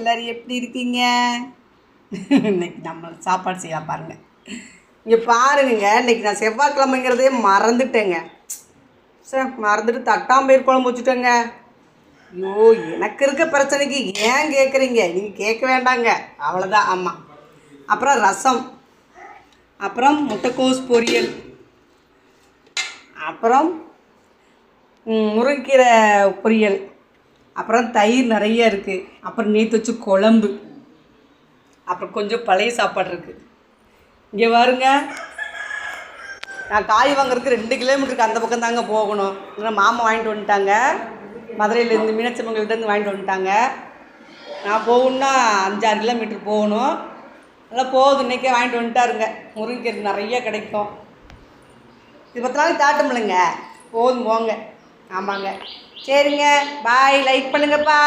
எல்லோரும் எப்படி இருக்கீங்க? இன்னைக்கு நம்ம சாப்பாடு செய்யலாம் பாருங்கள். இங்கே பாருங்க, இன்றைக்கி நான் செவ்வாய்க்கிழமைங்கிறதே மறந்துட்டேங்க. சார் மறந்துட்டு தட்டாம்பயிர் குழம்பு வச்சுட்டேங்க. ஐயோ, எனக்கு இருக்க பிரச்சனைக்கு ஏன் கேட்குறீங்க? நீங்கள் கேட்க வேண்டாங்க, அவ்வளோதான். ஆமாம். அப்புறம் ரசம், அப்புறம் முட்டைக்கோஸ் பொரியல், அப்புறம் முருங்கைக்கீரை பொரியல், அப்புறம் தயிர் நிறைய இருக்குது, அப்புறம் நேற்று வச்சு குழம்பு, அப்புறம் கொஞ்சம் பழைய சாப்பாடு இருக்குது. இங்கே பாருங்க, நான் காய் வாங்குறதுக்கு 2 கிலோமீட்டருக்கு அந்த பக்கம் தாங்க போகணும். இன்னும் மாமா வாங்கிட்டு வந்துட்டாங்க, மதுரையிலேருந்து மீனாட்சிமங்கலத்துலேருந்து வாங்கிட்டு வந்துட்டாங்க. நான் போகணுன்னா 5-6 கிலோமீட்டர் போகணும். நல்லா போகுது, இன்றைக்கே வாங்கிட்டு வந்துட்டாருங்க. முருங்கைக்கீரை நிறைய கிடைக்கும். இது 10 நாளைக்கு தாட்டுமில்லைங்க, போதும் போங்க. ஆமாங்க, சரிங்க, பாய். லைக் பண்ணுங்கப்பா.